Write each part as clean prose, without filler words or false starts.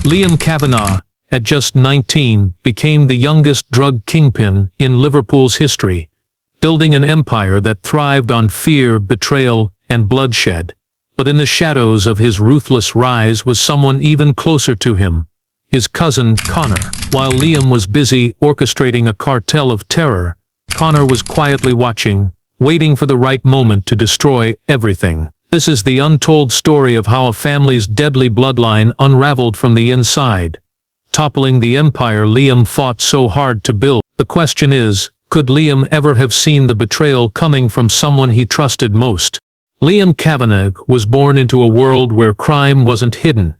Liam Kavanagh, at just 19, became the youngest drug kingpin in Liverpool's history, building an empire that thrived on fear, betrayal, and bloodshed. But in the shadows of his ruthless rise was someone even closer to him, his cousin Connor. While Liam was busy orchestrating a cartel of terror, Connor was quietly watching, waiting for the right moment to destroy everything. This is the untold story of how a family's deadly bloodline unraveled from the inside, toppling the empire Liam fought so hard to build. The question is, could Liam ever have seen the betrayal coming from someone he trusted most? Liam Kavanagh was born into a world where crime wasn't hidden.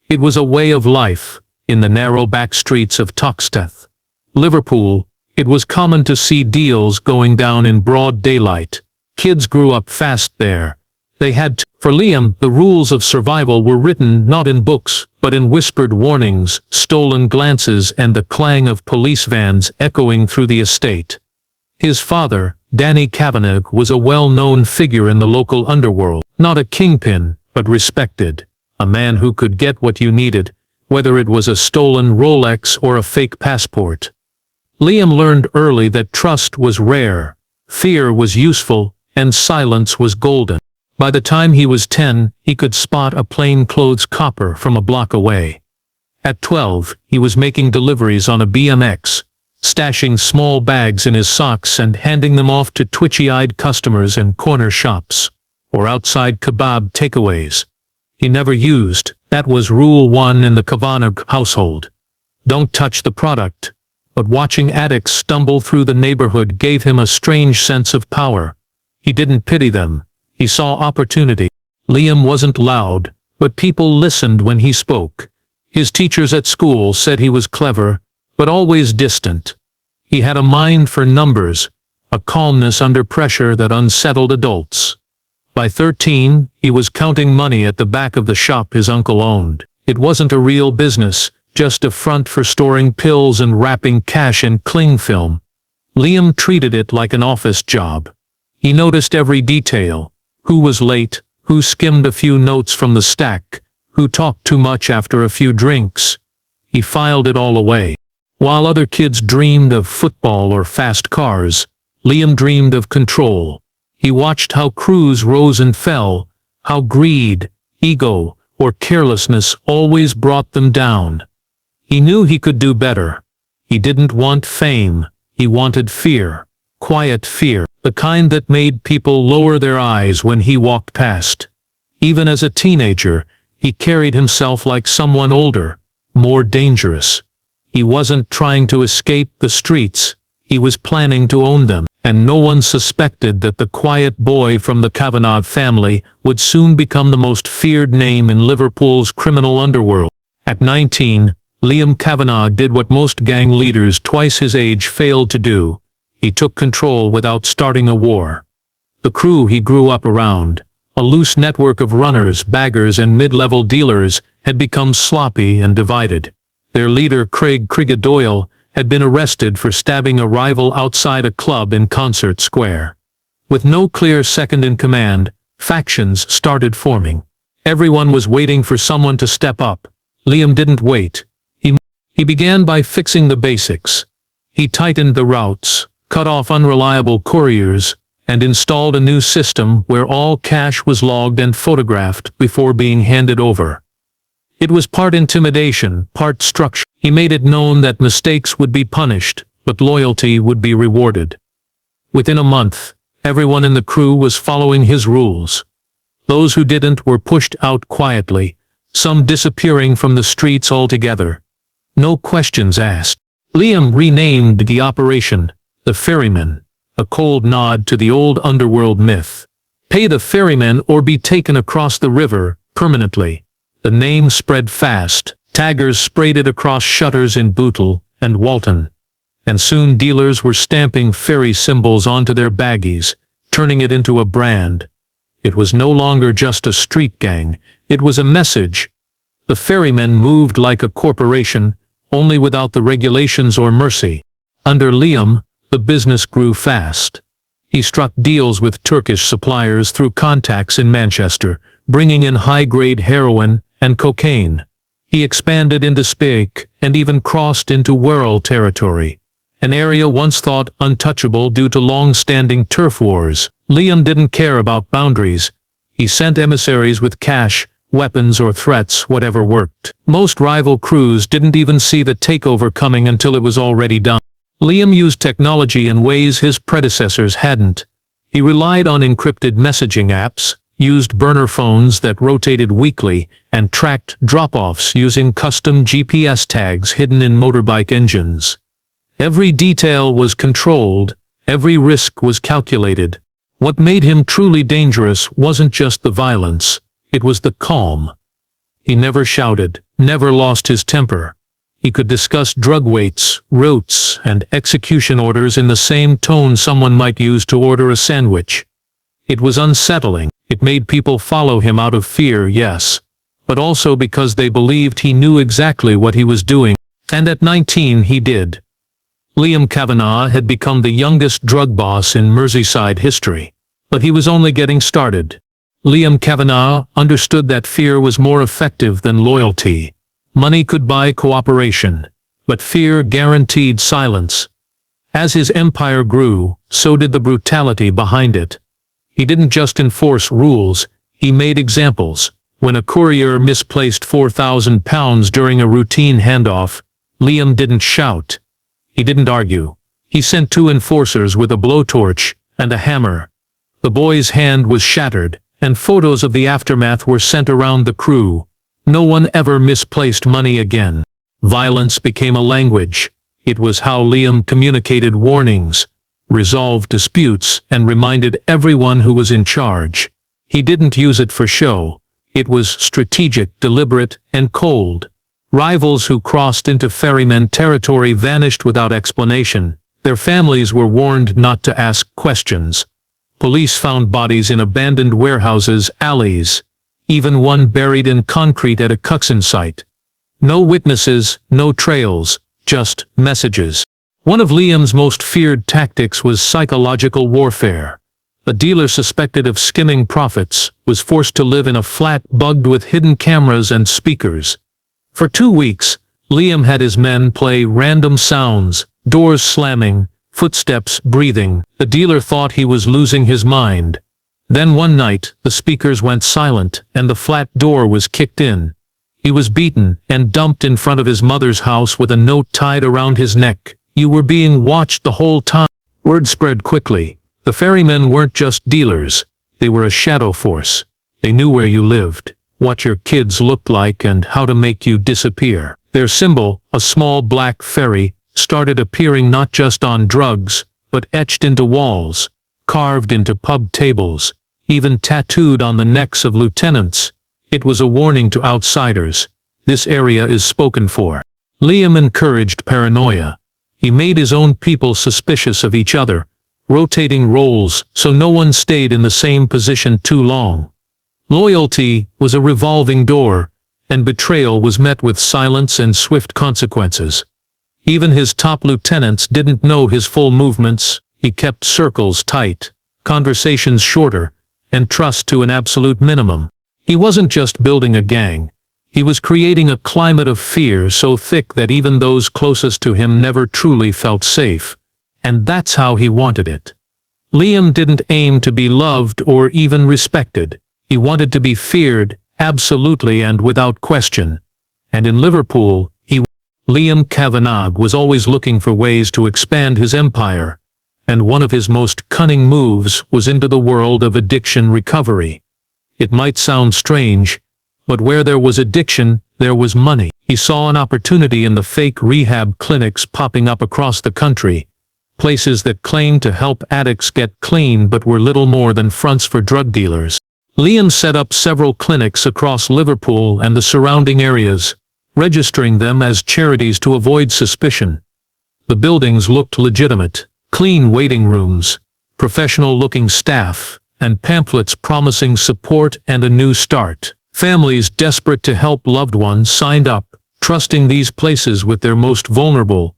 It was a way of life, in the narrow back streets of Toxteth, Liverpool. It was common to see deals going down in broad daylight. Kids grew up fast there. They had to. For Liam, the rules of survival were written not in books, but in whispered warnings, stolen glances, and the clang of police vans echoing through the estate. His father, Danny Kavanagh, was a well-known figure in the local underworld. Not a kingpin, but respected. A man who could get what you needed, whether it was a stolen Rolex or a fake passport. Liam learned early that trust was rare, fear was useful, and silence was golden. By the time he was 10, he could spot a plainclothes copper from a block away. At 12, he was making deliveries on a BMX, stashing small bags in his socks and handing them off to twitchy-eyed customers in corner shops, or outside kebab takeaways. He never used. That was rule 1 in the Kavanagh household. Don't touch the product. But watching addicts stumble through the neighborhood gave him a strange sense of power. He didn't pity them. He saw opportunity. Liam wasn't loud, but people listened when he spoke. His teachers at school said he was clever, but always distant. He had a mind for numbers, a calmness under pressure that unsettled adults. By 13, he was counting money at the back of the shop his uncle owned. It wasn't a real business, just a front for storing pills and wrapping cash in cling film. Liam treated it like an office job. He noticed every detail: who was late, who skimmed a few notes from the stack, who talked too much after a few drinks. He filed it all away. While other kids dreamed of football or fast cars, Liam dreamed of control. He watched how crews rose and fell, how greed, ego, or carelessness always brought them down. He knew he could do better. He didn't want fame, he wanted fear. Quiet fear, the kind that made people lower their eyes when he walked past. Even as a teenager, he carried himself like someone older, more dangerous. He wasn't trying to escape the streets, he was planning to own them. And no one suspected that the quiet boy from the Kavanagh family would soon become the most feared name in Liverpool's criminal underworld. At 19, Liam Kavanagh did what most gang leaders twice his age failed to do. He took control without starting a war. The crew he grew up around, a loose network of runners, baggers, and mid-level dealers, had become sloppy and divided. Their leader, Craig Doyle, had been arrested for stabbing a rival outside a club in Concert Square. With no clear second in command, factions started forming. Everyone was waiting for someone to step up. Liam didn't wait. He began by fixing the basics. He tightened the routes, cut off unreliable couriers, and installed a new system where all cash was logged and photographed before being handed over. It was part intimidation, part structure. He made it known that mistakes would be punished, but loyalty would be rewarded. Within a month, everyone in the crew was following his rules. Those who didn't were pushed out quietly, some disappearing from the streets altogether. No questions asked. Liam renamed the operation the Ferryman, a cold nod to the old underworld myth. Pay the ferryman or be taken across the river, permanently. The name spread fast. Taggers sprayed it across shutters in Bootle and Walton. And soon dealers were stamping ferry symbols onto their baggies, turning it into a brand. It was no longer just a street gang, it was a message. The ferrymen moved like a corporation, only without the regulations or mercy. Under Liam, the business grew fast. He struck deals with Turkish suppliers through contacts in Manchester, bringing in high-grade heroin and cocaine. He expanded into Spake and even crossed into Wirral territory, an area once thought untouchable due to long-standing turf wars. Liam didn't care about boundaries. He sent emissaries with cash, weapons or threats, whatever worked. Most rival crews didn't even see the takeover coming until it was already done. Liam used technology in ways his predecessors hadn't. He relied on encrypted messaging apps, used burner phones that rotated weekly, and tracked drop-offs using custom GPS tags hidden in motorbike engines. Every detail was controlled, every risk was calculated. What made him truly dangerous wasn't just the violence, it was the calm. He never shouted, never lost his temper. He could discuss drug weights, routes, and execution orders in the same tone someone might use to order a sandwich. It was unsettling. It made people follow him out of fear, yes, but also because they believed he knew exactly what he was doing. And at 19 he did. Liam Kavanagh had become the youngest drug boss in Merseyside history. But he was only getting started. Liam Kavanagh understood that fear was more effective than loyalty. Money could buy cooperation, but fear guaranteed silence. As his empire grew, so did the brutality behind it. He didn't just enforce rules, he made examples. When a courier misplaced £4,000 during a routine handoff, Liam didn't shout. He didn't argue. He sent 2 enforcers with a blowtorch and a hammer. The boy's hand was shattered, and photos of the aftermath were sent around the crew. No one ever misplaced money again. Violence became a language. It was how Liam communicated warnings, resolved disputes, and reminded everyone who was in charge. He didn't use it for show. It was strategic, deliberate, and cold. Rivals who crossed into ferryman territory vanished without explanation. Their families were warned not to ask questions. Police found bodies in abandoned warehouses, alleys, even one buried in concrete at a construction site. No witnesses, no trails, just messages. One of Liam's most feared tactics was psychological warfare. A dealer suspected of skimming profits was forced to live in a flat bugged with hidden cameras and speakers. For 2 weeks, Liam had his men play random sounds, doors slamming, footsteps breathing. The dealer thought he was losing his mind. Then one night, the speakers went silent and the flat door was kicked in. He was beaten and dumped in front of his mother's house with a note tied around his neck. You were being watched the whole time. Word spread quickly. The ferrymen weren't just dealers. They were a shadow force. They knew where you lived, what your kids looked like, and how to make you disappear. Their symbol, a small black ferry, started appearing not just on drugs, but etched into walls, carved into pub tables, even tattooed on the necks of lieutenants. It was a warning to outsiders. This area is spoken for. Liam encouraged paranoia. He made his own people suspicious of each other, rotating roles so no one stayed in the same position too long. Loyalty was a revolving door, and betrayal was met with silence and swift consequences. Even his top lieutenants didn't know his full movements. He kept circles tight, conversations shorter, and trust to an absolute minimum. He wasn't just building a gang. He was creating a climate of fear so thick that even those closest to him never truly felt safe. And that's how he wanted it. Liam didn't aim to be loved or even respected. He wanted to be feared, absolutely and without question. And in Liverpool, Liam Kavanagh was always looking for ways to expand his empire. And one of his most cunning moves was into the world of addiction recovery. It might sound strange, but where there was addiction, there was money. He saw an opportunity in the fake rehab clinics popping up across the country, places that claimed to help addicts get clean but were little more than fronts for drug dealers. Liam set up several clinics across Liverpool and the surrounding areas, registering them as charities to avoid suspicion. The buildings looked legitimate, clean waiting rooms, professional-looking staff, and pamphlets promising support and a new start. Families desperate to help loved ones signed up, trusting these places with their most vulnerable.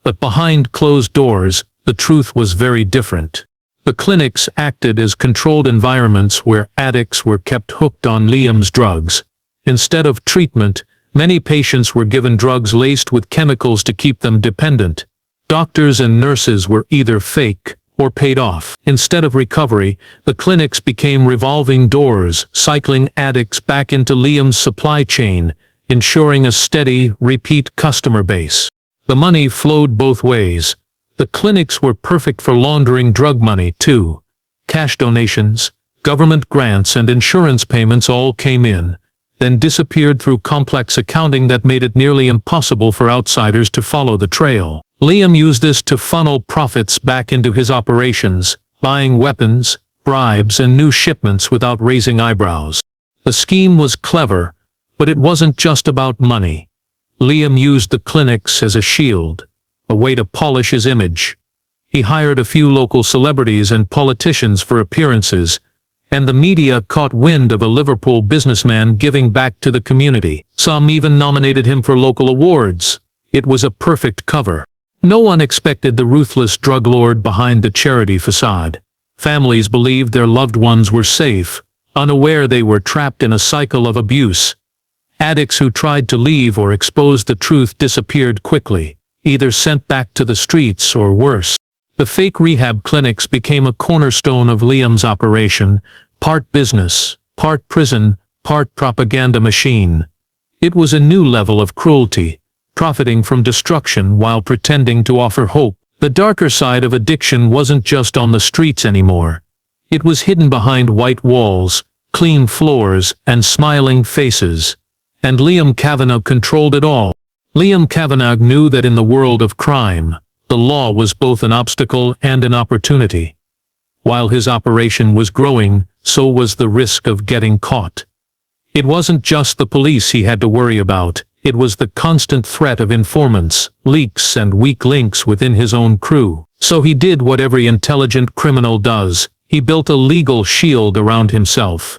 But behind closed doors, the truth was very different. The clinics acted as controlled environments where addicts were kept hooked on Liam's drugs. Instead of treatment, Many patients were given drugs laced with chemicals to keep them dependent. Doctors and nurses were either fake or paid off. Instead of recovery, the clinics became revolving doors, cycling addicts back into Liam's supply chain, ensuring a steady, repeat customer base. The money flowed both ways. The clinics were perfect for laundering drug money, too. Cash donations, government grants and insurance payments all came in, then disappeared through complex accounting that made it nearly impossible for outsiders to follow the trail. Liam used this to funnel profits back into his operations, buying weapons, bribes and new shipments without raising eyebrows. The scheme was clever, but it wasn't just about money. Liam used the clinics as a shield, a way to polish his image. He hired a few local celebrities and politicians for appearances, and the media caught wind of a Liverpool businessman giving back to the community. Some even nominated him for local awards. It was a perfect cover. No one expected the ruthless drug lord behind the charity facade. Families believed their loved ones were safe, unaware they were trapped in a cycle of abuse. Addicts who tried to leave or expose the truth disappeared quickly, either sent back to the streets or worse. The fake rehab clinics became a cornerstone of Liam's operation, part business, part prison, part propaganda machine. It was a new level of cruelty, profiting from destruction while pretending to offer hope. The darker side of addiction wasn't just on the streets anymore. It was hidden behind white walls, clean floors, and smiling faces. And Liam Kavanagh controlled it all. Liam Kavanagh knew that in the world of crime, the law was both an obstacle and an opportunity. While his operation was growing, so was the risk of getting caught. It wasn't just the police he had to worry about. It was the constant threat of informants, leaks and weak links within his own crew. So he did what every intelligent criminal does. He built a legal shield around himself.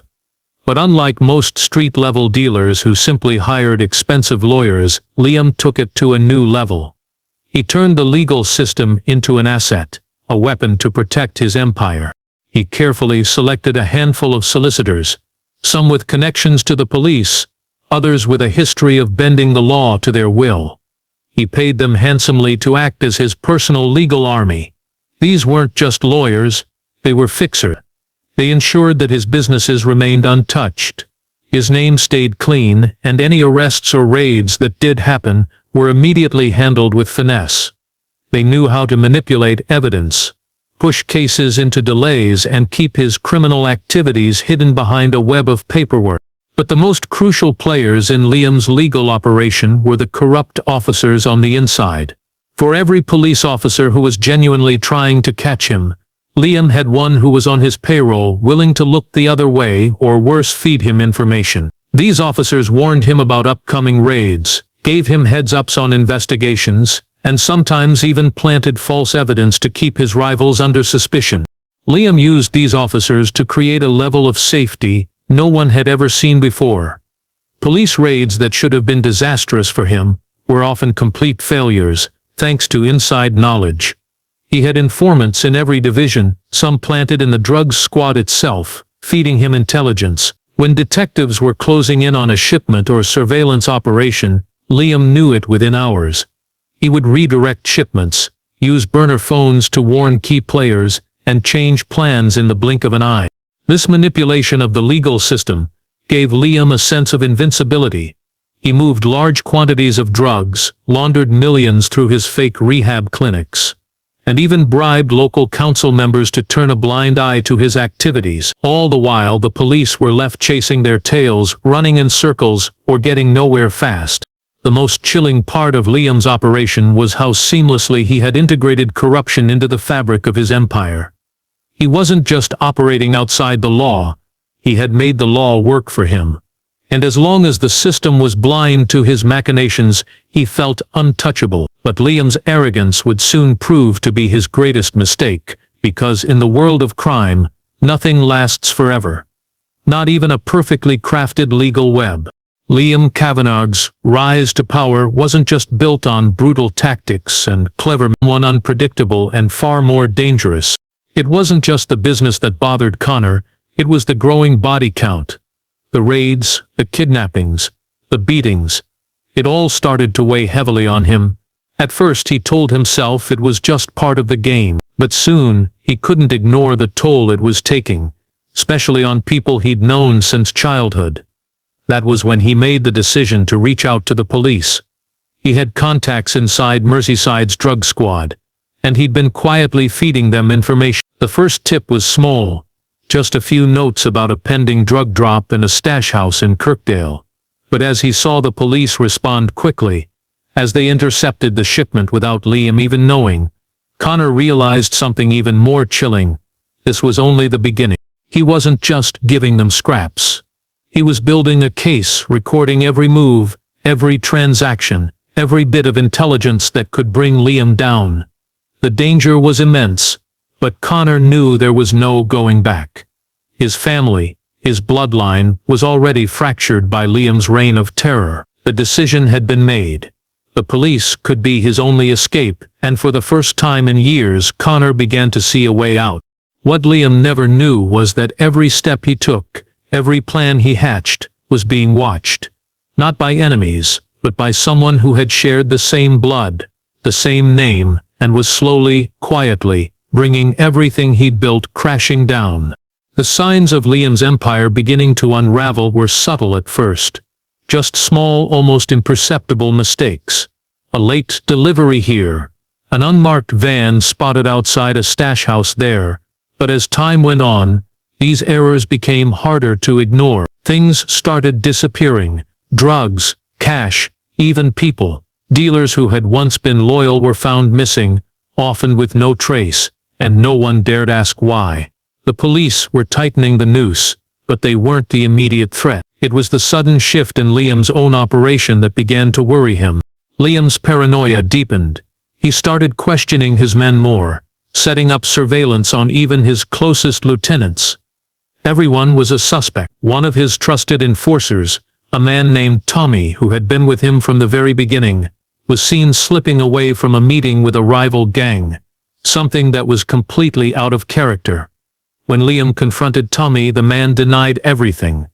But unlike most street-level dealers who simply hired expensive lawyers, Liam took it to a new level. He turned the legal system into an asset, a weapon to protect his empire. He carefully selected a handful of solicitors, some with connections to the police, others with a history of bending the law to their will. He paid them handsomely to act as his personal legal army. These weren't just lawyers, they were fixers. They ensured that his businesses remained untouched. His name stayed clean, and any arrests or raids that did happen were immediately handled with finesse. They knew how to manipulate evidence, push cases into delays, and keep his criminal activities hidden behind a web of paperwork. But the most crucial players in Liam's legal operation were the corrupt officers on the inside. For every police officer who was genuinely trying to catch him, Liam had one who was on his payroll, willing to look the other way or worse, feed him information. These officers warned him about upcoming raids, gave him heads-ups on investigations, and sometimes even planted false evidence to keep his rivals under suspicion. Liam used these officers to create a level of safety no one had ever seen before. Police raids that should have been disastrous for him were often complete failures, thanks to inside knowledge. He had informants in every division, some planted in the drugs squad itself, feeding him intelligence. When detectives were closing in on a shipment or surveillance operation, Liam knew it within hours. He would redirect shipments, use burner phones to warn key players, and change plans in the blink of an eye. This manipulation of the legal system gave Liam a sense of invincibility. He moved large quantities of drugs, laundered millions through his fake rehab clinics, and even bribed local council members to turn a blind eye to his activities. All the while the police were left chasing their tails, running in circles, or getting nowhere fast. The most chilling part of Liam's operation was how seamlessly he had integrated corruption into the fabric of his empire. He wasn't just operating outside the law, he had made the law work for him. And as long as the system was blind to his machinations, he felt untouchable. But Liam's arrogance would soon prove to be his greatest mistake, because in the world of crime, nothing lasts forever. Not even a perfectly crafted legal web. Liam Kavanagh's rise to power wasn't just built on brutal tactics and clever one, unpredictable and far more dangerous. It wasn't just the business that bothered Connor, it was the growing body count. The raids, the kidnappings, the beatings. It all started to weigh heavily on him. At first he told himself it was just part of the game, but soon he couldn't ignore the toll it was taking, especially on people he'd known since childhood. That was when he made the decision to reach out to the police. He had contacts inside Merseyside's drug squad, and he'd been quietly feeding them information. The first tip was small, just a few notes about a pending drug drop in a stash house in Kirkdale. But as he saw the police respond quickly, as they intercepted the shipment without Liam even knowing, Connor realized something even more chilling. This was only the beginning. He wasn't just giving them scraps. He was building a case, recording every move, every transaction, every bit of intelligence that could bring Liam down. The danger was immense, but Connor knew there was no going back. His family, his bloodline, was already fractured by Liam's reign of terror. The decision had been made. The police could be his only escape, and for the first time in years Connor began to see a way out. What Liam never knew was that every step he took, every plan he hatched, was being watched. Not by enemies, but by someone who had shared the same blood, the same name, and was slowly, quietly, bringing everything he'd built crashing down. The signs of Liam's empire beginning to unravel were subtle at first. Just small, almost imperceptible mistakes. A late delivery here, an unmarked van spotted outside a stash house there. But as time went on, these errors became harder to ignore. Things started disappearing. Drugs, cash, even people. Dealers who had once been loyal were found missing, often with no trace, and no one dared ask why. The police were tightening the noose, but they weren't the immediate threat. It was the sudden shift in Liam's own operation that began to worry him. Liam's paranoia deepened. He started questioning his men more, setting up surveillance on even his closest lieutenants. Everyone was a suspect. One of his trusted enforcers, a man named Tommy who had been with him from the very beginning, was seen slipping away from a meeting with a rival gang, something that was completely out of character. When Liam confronted Tommy, the man denied everything.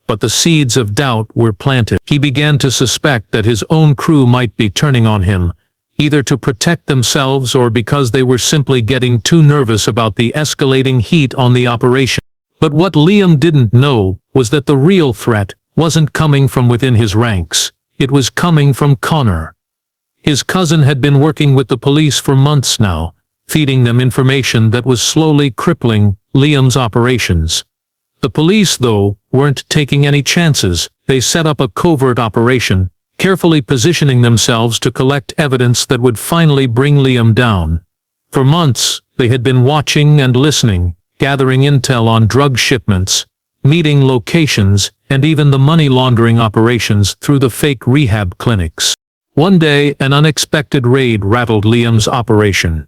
But the seeds of doubt were planted. He began to suspect that his own crew might be turning on him, either to protect themselves or because they were simply getting too nervous about the escalating heat on the operation. But what Liam didn't know was that the real threat wasn't coming from within his ranks. It was coming from Connor. His cousin had been working with the police for months now, feeding them information that was slowly crippling Liam's operations. The police, though, weren't taking any chances. They set up a covert operation, carefully positioning themselves to collect evidence that would finally bring Liam down. For months, they had been watching and listening, gathering intel on drug shipments, meeting locations, and even the money laundering operations through the fake rehab clinics. One day, an unexpected raid rattled Liam's operation.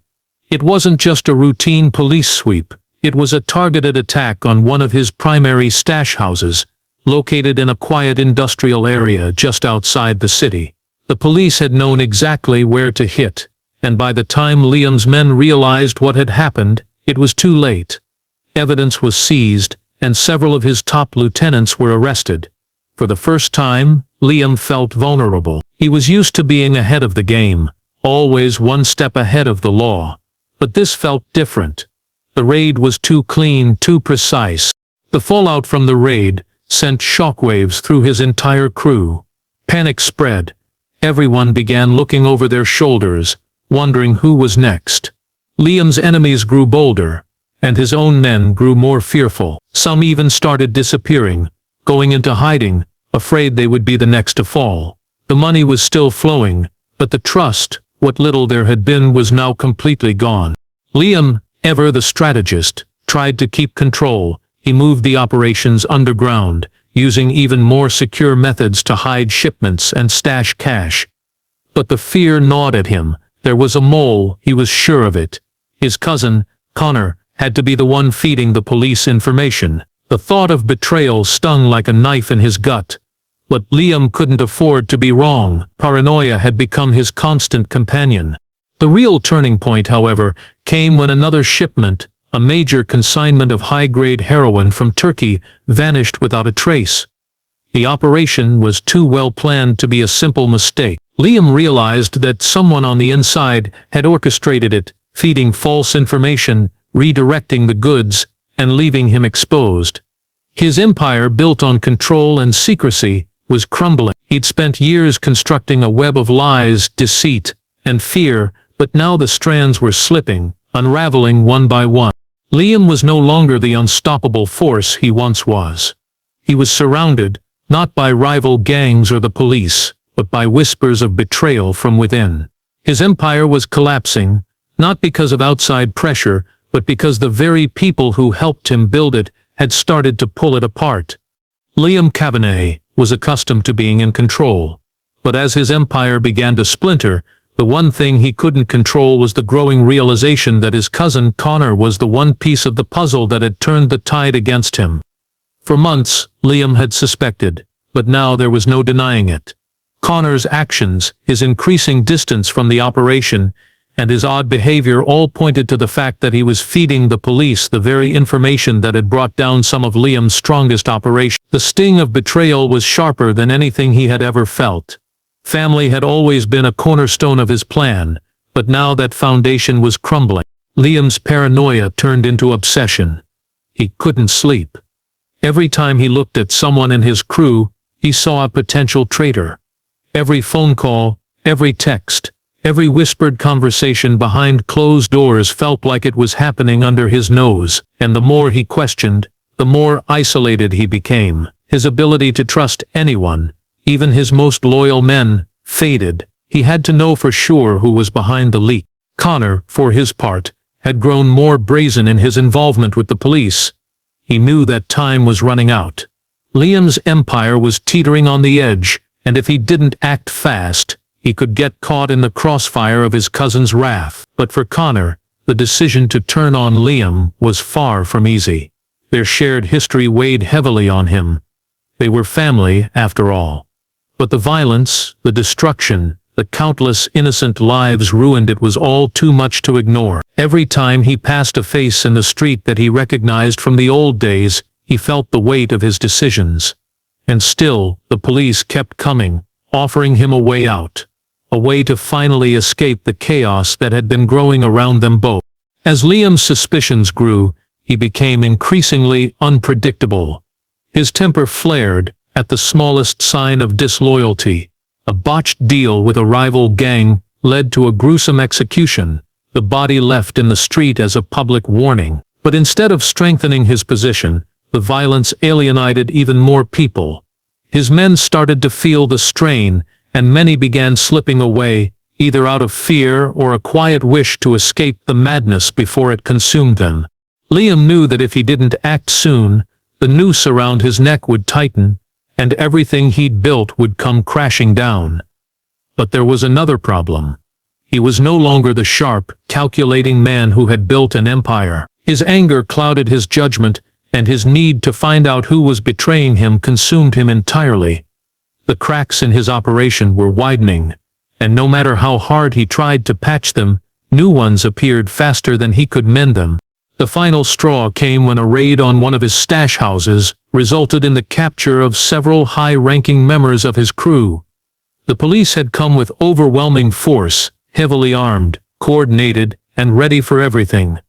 It wasn't just a routine police sweep. It was a targeted attack on one of his primary stash houses, located in a quiet industrial area just outside the city. The police had known exactly where to hit, and by the time Liam's men realized what had happened, it was too late. Evidence was seized, and several of his top lieutenants were arrested. For the first time, Liam felt vulnerable. He was used to being ahead of the game, always one step ahead of the law. But this felt different. The raid was too clean, too precise. The fallout from the raid sent shockwaves through his entire crew. Panic spread. Everyone began looking over their shoulders, wondering who was next. Liam's enemies grew bolder, and his own men grew more fearful. Some even started disappearing, going into hiding, afraid they would be the next to fall. The money was still flowing, but the trust, what little there had been, was now completely gone. Liam, ever the strategist, tried to keep control. He moved the operations underground, using even more secure methods to hide shipments and stash cash. But the fear gnawed at him. There was a mole, he was sure of it. His cousin, Connor, had to be the one feeding the police information. The thought of betrayal stung like a knife in his gut. But Liam couldn't afford to be wrong. Paranoia had become his constant companion. The real turning point, however, came when another shipment, a major consignment of high-grade heroin from Turkey, vanished without a trace. The operation was too well planned to be a simple mistake. Liam realized that someone on the inside had orchestrated it, feeding false information, redirecting the goods, and leaving him exposed. His empire, built on control and secrecy, was crumbling. He'd spent years constructing a web of lies, deceit, and fear, but now the strands were slipping, unraveling one by one. Liam was no longer the unstoppable force he once was. He was surrounded, not by rival gangs or the police, but by whispers of betrayal from within. His empire was collapsing, not because of outside pressure, but because the very people who helped him build it had started to pull it apart. Liam Kavanagh was accustomed to being in control, but as his empire began to splinter, the one thing he couldn't control was the growing realization that his cousin Connor was the one piece of the puzzle that had turned the tide against him. For months, Liam had suspected, but now there was no denying it. Connor's actions, his increasing distance from the operation, and his odd behavior all pointed to the fact that he was feeding the police the very information that had brought down some of Liam's strongest operations. The sting of betrayal was sharper than anything he had ever felt. Family had always been a cornerstone of his plan, but now that foundation was crumbling. Liam's paranoia turned into obsession. He couldn't sleep. Every time he looked at someone in his crew, he saw a potential traitor. Every phone call, every text, every whispered conversation behind closed doors felt like it was happening under his nose, and the more he questioned, the more isolated he became. His ability to trust anyone, even his most loyal men, faded. He had to know for sure who was behind the leak. Connor, for his part, had grown more brazen in his involvement with the police. He knew that time was running out. Liam's empire was teetering on the edge, and if he didn't act fast, he could get caught in the crossfire of his cousin's wrath. But for Connor, the decision to turn on Liam was far from easy. Their shared history weighed heavily on him. They were family, after all. But the violence, the destruction, the countless innocent lives ruined, it was all too much to ignore. Every time he passed a face in the street that he recognized from the old days, he felt the weight of his decisions. And still, the police kept coming, offering him a way out. A way to finally escape the chaos that had been growing around them both. As Liam's suspicions grew, he became increasingly unpredictable. His temper flared at the smallest sign of disloyalty. A botched deal with a rival gang led to a gruesome execution, the body left in the street as a public warning. But instead of strengthening his position, the violence alienated even more people. His men started to feel the strain, and many began slipping away, either out of fear or a quiet wish to escape the madness before it consumed them. Liam knew that if he didn't act soon, the noose around his neck would tighten, and everything he'd built would come crashing down. But there was another problem. He was no longer the sharp, calculating man who had built an empire. His anger clouded his judgment, and his need to find out who was betraying him consumed him entirely. The cracks in his operation were widening, and no matter how hard he tried to patch them, new ones appeared faster than he could mend them. The final straw came when a raid on one of his stash houses resulted in the capture of several high-ranking members of his crew. The police had come with overwhelming force, heavily armed, coordinated, and ready for everything.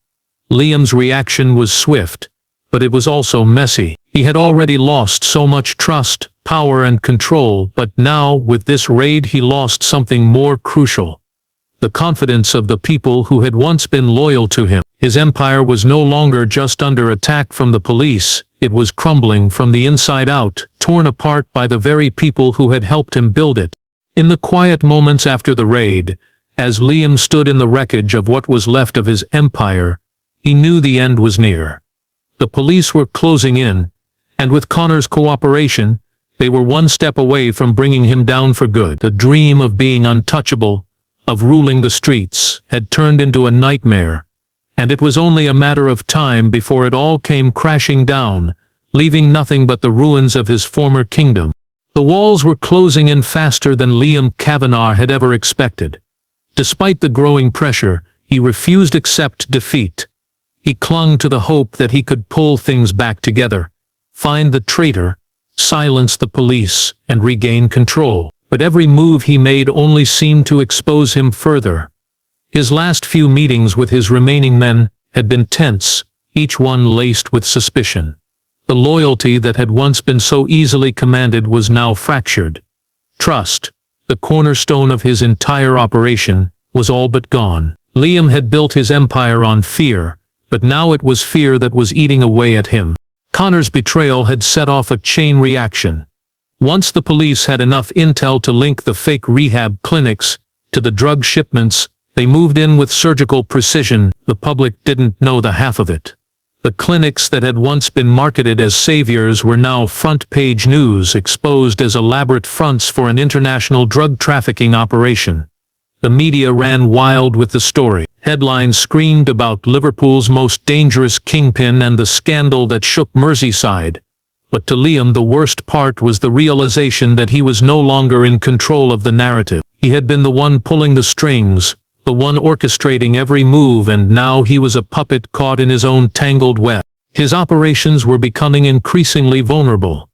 Liam's reaction was swift, but it was also messy. He had already lost so much trust, power, and control, but now, with this raid, he lost something more crucial: the confidence of the people who had once been loyal to him. His empire was no longer just under attack from the police, it was crumbling from the inside out, torn apart by the very people who had helped him build it. In the quiet moments after the raid, as Liam stood in the wreckage of what was left of his empire, he knew the end was near. The police were closing in, and with Connor's cooperation, they were one step away from bringing him down for good. The dream of being untouchable, of ruling the streets, had turned into a nightmare, and it was only a matter of time before it all came crashing down, leaving nothing but the ruins of his former kingdom. The walls were closing in faster than Liam Kavanagh had ever expected. Despite the growing pressure, he refused to accept defeat. He clung to the hope that he could pull things back together, find the traitor, silence the police, and regain control. But every move he made only seemed to expose him further. His last few meetings with his remaining men had been tense, each one laced with suspicion. The loyalty that had once been so easily commanded was now fractured. Trust, the cornerstone of his entire operation, was all but gone. Liam had built his empire on fear, but now it was fear that was eating away at him. Connor's betrayal had set off a chain reaction. Once the police had enough intel to link the fake rehab clinics to the drug shipments, they moved in with surgical precision. The public didn't know the half of it. The clinics that had once been marketed as saviors were now front-page news, exposed as elaborate fronts for an international drug trafficking operation. The media ran wild with the story. Headlines screamed about Liverpool's most dangerous kingpin and the scandal that shook Merseyside. But to Liam, the worst part was the realization that he was no longer in control of the narrative. He had been the one pulling the strings, the one orchestrating every move, and now he was a puppet caught in his own tangled web. His operations were becoming increasingly vulnerable.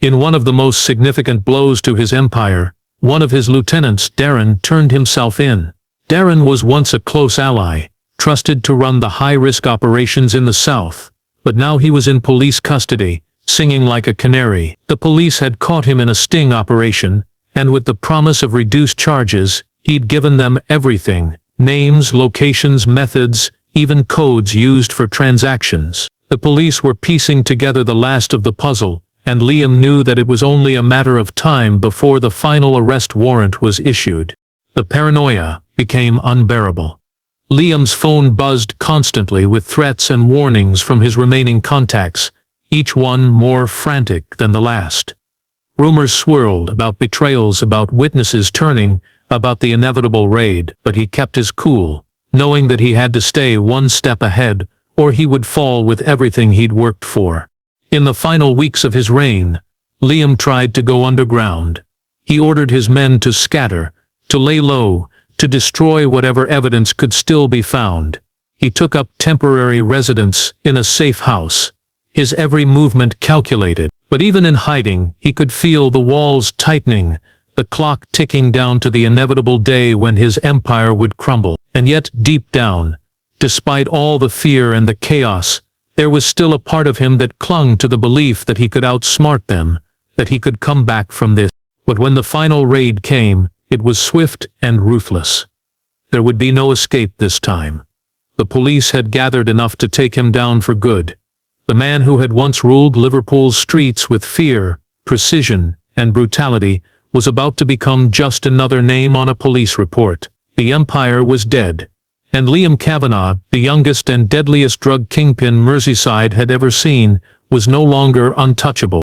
In one of the most significant blows to his empire, one of his lieutenants, Darren, turned himself in. Darren was once a close ally, trusted to run the high-risk operations in the south, but now he was in police custody, singing like a canary. The police had caught him in a sting operation, and with the promise of reduced charges, he'd given them everything: names, locations, methods, even codes used for transactions. The police were piecing together the last of the puzzle, and Liam knew that it was only a matter of time before the final arrest warrant was issued. The paranoia became unbearable. Liam's phone buzzed constantly with threats and warnings from his remaining contacts, each one more frantic than the last. Rumors swirled about betrayals, about witnesses turning, about the inevitable raid, but he kept his cool, knowing that he had to stay one step ahead, or he would fall with everything he'd worked for. In the final weeks of his reign, Liam tried to go underground. He ordered his men to scatter, to lay low, to destroy whatever evidence could still be found. He took up temporary residence in a safe house, his every movement calculated. But even in hiding, he could feel the walls tightening, the clock ticking down to the inevitable day when his empire would crumble. And yet, deep down, despite all the fear and the chaos, there was still a part of him that clung to the belief that he could outsmart them, that he could come back from this. But when the final raid came, it was swift and ruthless. There would be no escape this time. The police had gathered enough to take him down for good. The man who had once ruled Liverpool's streets with fear, precision, and brutality was about to become just another name on a police report. The empire was dead, and Liam Kavanagh, the youngest and deadliest drug kingpin Merseyside had ever seen, was no longer untouchable.